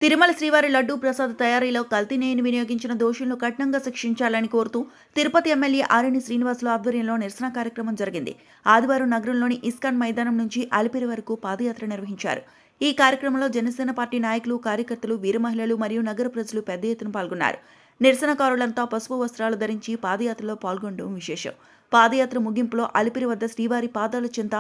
తిరుమల శ్రీవారి లడ్డూ ప్రసాద తయారీలో కల్తీ నెయ్యిని వినియోగించిన దోషులను కఠినంగా శిక్షించాలని కోరుతూ తిరుపతి ఎమ్మెల్యే ఆరణి శ్రీనివాసులు ఆధ్వర్యంలో నిరసన కార్యక్రమం జరిగింది. ఆదివారం నగరంలోని ఇస్కాన్ మైదానం నుంచి అలిపిరి వరకు పాదయాత్ర నిర్వహించారు. ఈ కార్యక్రమంలో జనసేన పార్టీ నాయకులు, కార్యకర్తలు, వీర మహిళలు మరియు నగర ప్రజలు పెద్ద ఎత్తున పాల్గొన్నారు. నిరసనకారులంతా పసుపు వస్త్రాలు ధరించి పాదయాత్రలో పాల్గొనడం విశేషం. పాదయాత్ర ముగింపులో అలిపిరి వద్ద శ్రీవారి పాదాల చెంత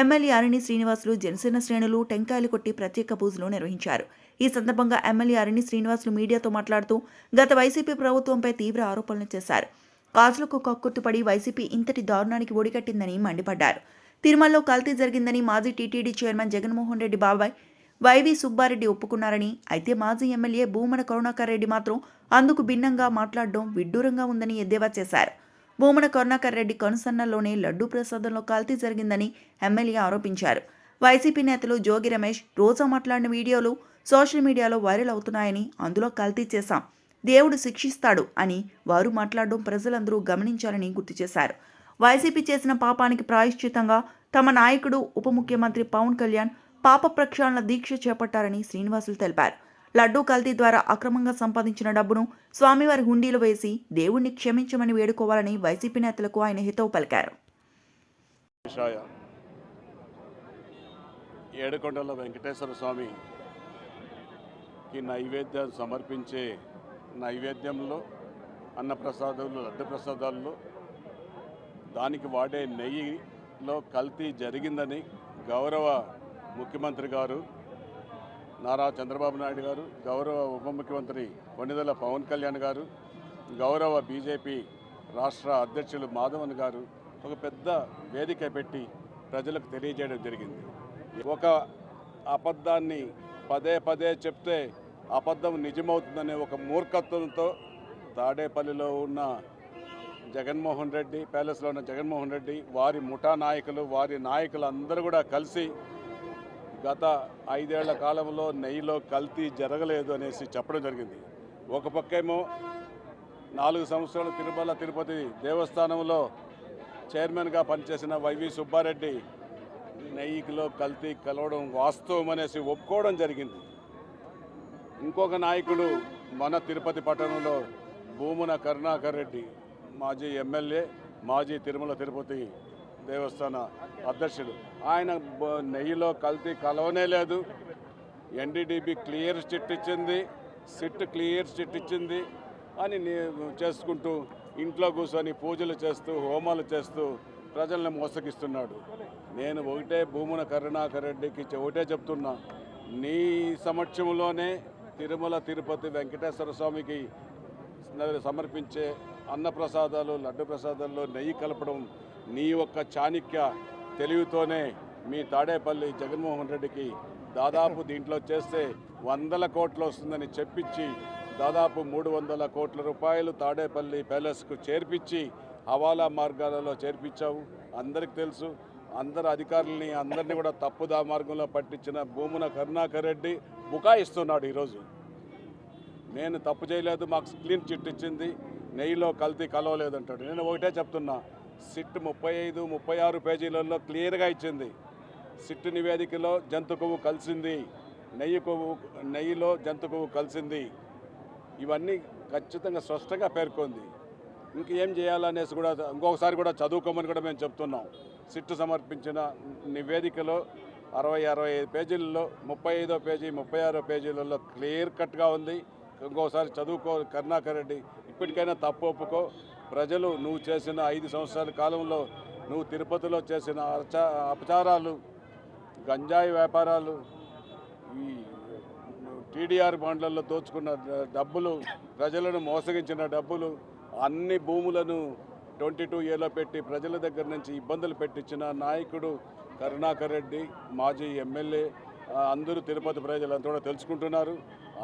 ఎమ్మెల్యే ఆరణి శ్రీనివాసులు, జనసేన శ్రేణులు టెంకాయలు కొట్టి ప్రత్యేక పూజలు నిర్వహించారు. ఈ సందర్భంగా ఎమ్మెల్యే ఆరణి శ్రీనివాసులు మీడియాతో మాట్లాడుతూ గత వైసీపీ ప్రభుత్వంపై తీవ్ర ఆరోపణలు చేశారు. కాసులకు కక్కుర్తుపడి వైసీపీ ఇంతటి దారుణానికి ఒడికట్టిందని మండిపడ్డారు. తిరుమలలో కల్తీ జరిగిందని మాజీ టీటీడీ చైర్మన్ జగన్మోహన్ రెడ్డి బాబాయ్ వైవి సుబ్బారెడ్డి ఒప్పుకున్నారని, అయితే మాజీ ఎమ్మెల్యే భూమన కరుణాకర్ రెడ్డి మాత్రం అందుకు భిన్నంగా మాట్లాడడం విడ్డూరంగా ఉందని ఎద్దేవా చేశారు. భూమన కరుణాకర్ రెడ్డి కనుసన్నల్లోనే లడ్డూ ప్రసాదంలో కల్తీ జరిగిందని ఎమ్మెల్యే ఆరోపించారు. వైసీపీ నేతలు జోగి రమేష్, రోజా మాట్లాడిన వీడియోలు సోషల్ మీడియాలో వైరల్ అవుతున్నాయని, అందులో కల్తీ చేశాం, దేవుడు శిక్షిస్తాడు అని వారు మాట్లాడడం ప్రజలందరూ గమనించాలని గుర్తు చేశారు. వైసీపీ చేసిన పాపానికి ప్రాయశ్చితంగా తమ నాయకుడు ఉప ముఖ్యమంత్రి పవన్ కళ్యాణ్ పాప ప్రక్షాళన దీక్ష చేపట్టారని శ్రీనివాసులు తెలిపారు. లడ్డూ కల్తీ ద్వారా అక్రమంగా సంపాదించిన డబ్బును స్వామివారి హుండీలో వేసి దేవుణ్ణి క్షమించమని వేడుకోవాలని వైసీపీ నేతలకు ఆయన హితవు పలికారు. ఏడుకొండల వెంకటేశ్వర స్వామికి నైవేద్యం సమర్పించే నైవేద్యంలో అన్నప్రసాదాలు, లడ్డు ప్రసాదాల్లో దానికి వాడే నెయ్యిలో కల్తీ జరిగిందని గౌరవ ముఖ్యమంత్రి గారు నారా చంద్రబాబు నాయుడు గారు, గౌరవ ఉప ముఖ్యమంత్రి కొణిదెల పవన్ కళ్యాణ్ గారు, గౌరవ బీజేపీ రాష్ట్ర అధ్యక్షులు మాధవన్ గారు ఒక పెద్ద వేదిక పెట్టి ప్రజలకు తెలియజేయడం జరిగింది. ఒక అబద్ధాన్ని పదే పదే చెప్తే అబద్ధం నిజమవుతుందనే ఒక మూర్ఖత్వంతో తాడేపల్లిలో ఉన్న జగన్మోహన్ రెడ్డి, ప్యాలెస్లో ఉన్న జగన్మోహన్ రెడ్డి, వారి ముఠా నాయకులు, వారి నాయకులందరూ కూడా కలిసి గత 5 ఏళ్ల కాలంలో నెయ్యిలో కల్తీ జరగలేదు అనేసి చెప్పడం జరిగింది. ఒక పక్కేమో 4 సంవత్సరాలు తిరుమల తిరుపతి దేవస్థానంలో చైర్మన్గా పనిచేసిన వైవి సుబ్బారెడ్డి నెయ్యిలో కల్తీ కలవడం వాస్తవం అనేసి ఒప్పుకోవడం జరిగింది. ఇంకొక నాయకుడు మన తిరుపతి పట్టణంలో భూమన కరుణాకర్ రెడ్డి, మాజీ ఎమ్మెల్యే, మాజీ తిరుమల తిరుపతి దేవస్థాన అధ్యక్షుడు, ఆయన నెయ్యిలో కల్తీ కలవనే లేదు, ఎన్డీడీబీ క్లియర్ చిట్ ఇచ్చింది, సిట్ క్లియర్ చిట్ ఇచ్చింది అని చేసుకుంటూ ఇంట్లో కూర్చొని పూజలు చేస్తూ, హోమాలు చేస్తూ ప్రజల్ని మోసగిస్తున్నాడు. నేను ఒకటే భూమన కరుణాకర్ రెడ్డికి ఒకటే చెప్తున్నా, నీ సమక్షంలోనే తిరుమల తిరుపతి వెంకటేశ్వర స్వామికి సమర్పించే అన్నప్రసాదాలు, లడ్డు ప్రసాదాల్లో నెయ్యి కలపడం నీ యొక్క చాణక్య తెలివితోనే మీ తాడేపల్లి జగన్మోహన్ రెడ్డికి దాదాపు దీంట్లో చేస్తే 100 కోట్లు వస్తుందని చెప్పించి దాదాపు 300 కోట్ల రూపాయలు తాడేపల్లి ప్యాలెస్కు చేర్పించి హవాలా మార్గాలలో చేర్పించావు. అందరికి తెలుసు. అందరు అధికారులని అందరినీ కూడా తప్పుదా మార్గంలో పట్టించిన భూమున కరుణాకర్ రెడ్డి బుకాయిస్తున్నాడు. ఈరోజు నేను తప్పు చేయలేదు, మాకు క్లీన్ చిట్ ఇచ్చింది, నెయ్యిలో కల్తీ కలవలేదంటాడు. నేను ఒకటే చెప్తున్నా, సిట్ 35-36 పేజీలలో క్లియర్గా ఇచ్చింది. సిట్ నివేదికలో జంతు కొవ్వు కలిసింది, నెయ్యిలో జంతు కొవ్వు కలిసింది, ఇవన్నీ ఖచ్చితంగా స్పష్టంగా పేర్కొంది. ఇంకేం చేయాలనేసి కూడా ఇంకొకసారి కూడా చదువుకోమని కూడా మేము చెప్తున్నాం. సిట్ సమర్పించిన నివేదికలో 60-65 పేజీలలో 35వ పేజీ 36వ పేజీలలో క్లియర్ కట్గా ఉంది. ఇంకోసారి చదువుకో కరుణాకర్ రెడ్డి, ఇప్పటికైనా తప్పు ఒప్పుకో. ప్రజలు నువ్వు చేసిన 5 సంవత్సరాల కాలంలో నువ్వు తిరుపతిలో చేసిన అపచారాలు, గంజాయి వ్యాపారాలు, ఈ టీడీఆర్ బాండ్లలో దోచుకున్న డబ్బులు, ప్రజలను మోసగించిన డబ్బులు, అన్ని భూములను 22Aలో పెట్టి ప్రజల దగ్గర నుంచి ఇబ్బందులు పెట్టించిన నాయకుడు కరుణాకర్ రెడ్డి, మాజీ ఎమ్మెల్యే. అందరూ తిరుపతి ప్రజలంతా కూడా తెలుసుకుంటున్నారు.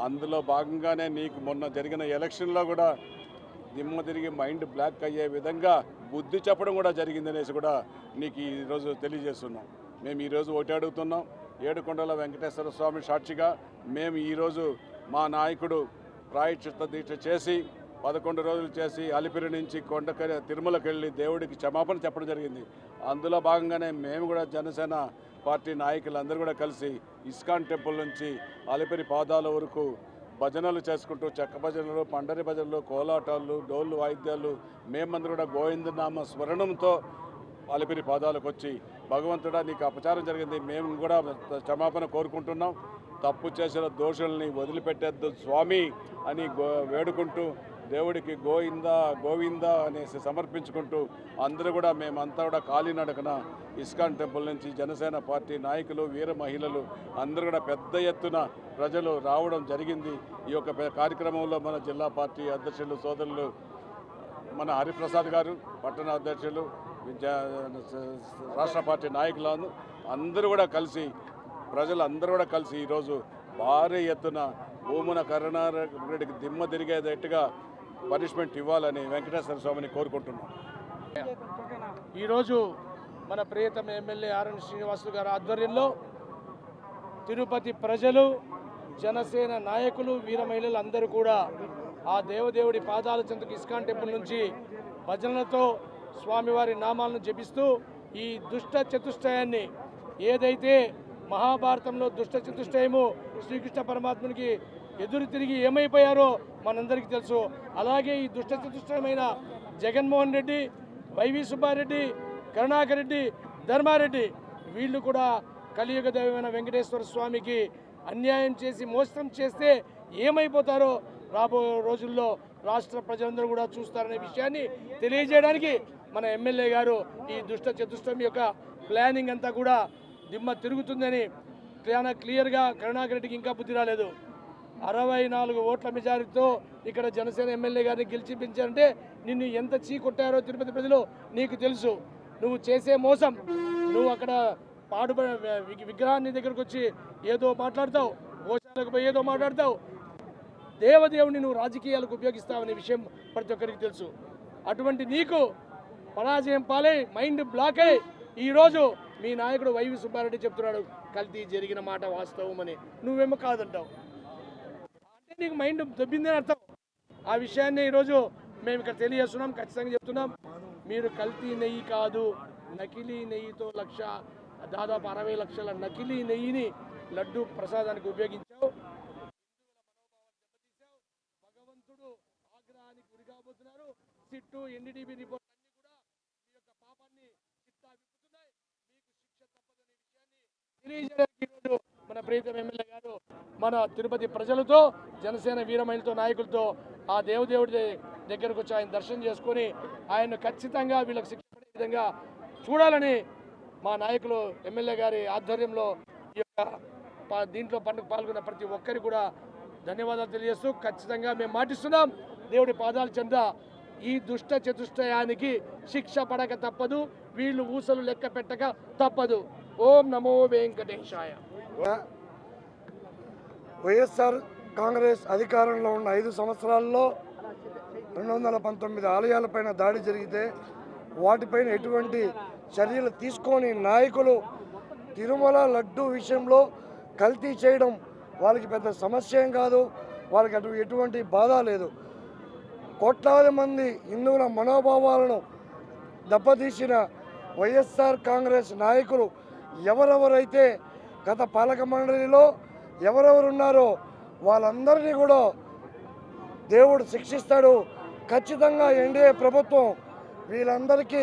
అందులో భాగంగానే నీకు మొన్న జరిగిన ఎలక్షన్లో కూడా దిమ్మ తిరిగి మైండ్ బ్లాక్ అయ్యే విధంగా బుద్ధి చెప్పడం కూడా జరిగిందనేసి కూడా నీకు ఈరోజు తెలియజేస్తున్నాం. మేము ఈరోజు ఒకటి అడుగుతున్నాం, ఏడుకొండల వెంకటేశ్వర స్వామి సాక్షిగా మేము ఈరోజు మా నాయకుడు ప్రాయశ్చిత్త దీక్ష చేసి 11 రోజులు చేసి అలిపిరి నుంచి తిరుమలకి వెళ్ళి దేవుడికి క్షమాపణ చెప్పడం జరిగింది. అందులో భాగంగానే మేము కూడా జనసేన పార్టీ నాయకులందరూ కూడా కలిసి ఇస్కాన్ టెంపుల్ నుంచి అలిపిరి పాదాల వరకు భజనలు చేసుకుంటూ చెక్క భజనలు, పండరి భజనలు, కోలాటాలు, డోళ్ళు వాయిద్యాలు మేమందరూ కూడా గోవిందనామ స్మరణంతో అలిపిరి పాదాలకు వచ్చి భగవంతుడా నీకు అపచారం జరిగింది, మేము కూడా క్షమాపణ కోరుకుంటున్నాం, తప్పు చేసిన దోషుల్ని వదిలిపెట్టేద్దు స్వామి అని వేడుకుంటూ దేవుడికి గోవిందా గోవిందా అనేసి సమర్పించుకుంటూ అందరూ కూడా మేమంతా కూడా కాలినడకన ఇస్కాన్ టెంపుల్ నుంచి జనసేన పార్టీ నాయకులు, వీర మహిళలు అందరూ కూడా పెద్ద ఎత్తున ప్రజలు రావడం జరిగింది. ఈ యొక్క కార్యక్రమంలో మన జిల్లా పార్టీ అధ్యక్షులు సోదరులు మన హరిప్రసాద్ గారు, పట్టణ అధ్యక్షులు, రాష్ట్ర పార్టీ నాయకులను అందరూ కూడా కలిసి ప్రజలందరూ కూడా కలిసి ఈరోజు భారీ ఎత్తున భూమున కరుణారెడ్డికి దిమ్మ తిరిగేటట్టుగా పనిష్మెంట్ ఇవ్వాలని వెంకటేశ్వర స్వామిని కోరుకుంటున్నాం. ఈరోజు మన ప్రియతమ ఎమ్మెల్యే ఆర్ఎన్ శ్రీనివాసులు గారి ఆధ్వర్యంలో తిరుపతి ప్రజలు, జనసేన నాయకులు, వీర మహిళలు అందరూ కూడా ఆ దేవదేవుడి పాదాల చెంతకు ఇస్కాన్ టెంపుల్ నుంచి భజనలతో స్వామివారి నామాలను జపిస్తూ ఈ దుష్ట చతుష్టయాన్ని, ఏదైతే మహాభారతంలో దుష్ట చతుష్టయము శ్రీకృష్ణ పరమాత్మునికి ఎదురు తిరిగి ఏమైపోయారో మనందరికీ తెలుసు. అలాగే ఈ దుష్ట చతుష్టయమైన జగన్మోహన్ రెడ్డి, వైవి సుబ్బారెడ్డి, కరుణాకర్ రెడ్డి, ధర్మారెడ్డి వీళ్ళు కూడా కలియుగ దైవమైన వెంకటేశ్వర స్వామికి అన్యాయం చేసి మోసం చేస్తే ఏమైపోతారో రాబో రోజుల్లో రాష్ట్ర ప్రజలందరూ కూడా చూస్తారనే విషయాన్ని తెలియజేయడానికి మన ఎమ్మెల్యే గారు ఈ దుష్ట చతుష్టయం యొక్క ప్లానింగ్ అంతా కూడా దిమ్మ తిరుగుతుందని క్లియర్గా కరుణాకర్ రెడ్డికి ఇంకా బుద్ధి రాలేదు. 64 ఓట్ల మెజారిటీతో ఇక్కడ జనసేన ఎమ్మెల్యే గారిని గెలిచిపించారంటే నిన్ను ఎంత చీకొట్టారో తిరుపతి ప్రజలు నీకు తెలుసు. నువ్వు చేసే మోసం, నువ్వు అక్కడ విగ్రహాన్ని దగ్గరకు వచ్చి ఏదో మాట్లాడతావు, గోశాలకు పోయి ఏదో మాట్లాడతావు, దేవదేవుని నువ్వు రాజకీయాలకు ఉపయోగిస్తావనే విషయం ప్రతి ఒక్కరికి తెలుసు. అటువంటి నీకు పరాజయం పాలై మైండ్ బ్లాక్ అయ్యి ఈరోజు మీ నాయకుడు వైవి సుబ్బారెడ్డి చెప్తున్నాడు కల్తీ జరిగిన మాట వాస్తవమని, నువ్వేమో కాదంటావు. అంటే నీకు మైండ్ దొబ్బిందని అర్థం. ఆ విషయాన్ని ఈరోజు మేము ఇక్కడ తెలియజేస్తున్నాం, ఖచ్చితంగా చెప్తున్నాం. మీరు కల్తీ నెయ్యి కాదు, నకిలీ నెయ్యితో దాదాపు 60 లక్షల నకిలీ నెయ్యిని లడ్డు ప్రసాదానికి ఉపయోగించావు. భగవంతుడు ఆగ్రహానికి గురి కాబోతున్నారు. సిట్టు, ఎన్డీటీవీ రిపోర్ట్ అన్ని కూడా మీ యొక్క పాపాన్ని చిట్టా విప్పుతున్నాయి. మీకు శిక్ష తప్పదనే విషయాన్ని తెలియజేయడానికి ఈరోజు మన ప్రియతమ ఎమ్మెల్యే గారు మన తిరుపతి ప్రజలతో, జనసేన వీరమహిళతో, నాయకులతో ఆ దేవుడి దగ్గరకు వచ్చి ఆయన దర్శనం చేసుకొని ఆయన ఖచ్చితంగా వీళ్ళకి శిక్ష పడే విధంగా చూడాలని మా నాయకులు ఎమ్మెల్యే గారి ఆధ్వర్యంలో ఈ యొక్క దీంట్లో పండుగ పాల్గొన్న ప్రతి ఒక్కరికి కూడా ధన్యవాదాలు తెలియజేస్తూ ఖచ్చితంగా మేము మాటిస్తున్నాం, దేవుడి పాదాల చెంద ఈ దుష్ట చతుష్టయానికి శిక్ష పడక తప్పదు, వీళ్ళు ఊసలు లెక్క పెట్టక తప్పదు. ఓం నమో వెంకటేశాయ. వైఎస్ఆర్ కాంగ్రెస్ అధికారంలో ఉన్న 5 సంవత్సరాల్లో 219 ఆలయాలపైన దాడి జరిగితే వాటిపైన ఎటువంటి చర్యలు తీసుకొని నాయకులు తిరుమల లడ్డు విషయంలో కల్తీ చేయడం వాళ్ళకి పెద్ద సమస్య ఏం కాదు, వాళ్ళకి ఎటువంటి బాధ లేదు. కోట్లాది మంది హిందువుల మనోభావాలను దెబ్బతీసిన వైఎస్ఆర్ కాంగ్రెస్ నాయకులు ఎవరెవరైతే గత పాలక మండలిలో ఎవరెవరున్నారో వాళ్ళందరినీ కూడా దేవుడు శిక్షిస్తాడు. ఖచ్చితంగా ఎన్డీఏ ప్రభుత్వం వీళ్ళందరికీ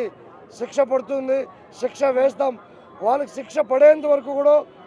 శిక్ష పడుతుంది, శిక్ష వేస్తాం. వాళ్ళకి శిక్ష పడేంత వరకు కూడా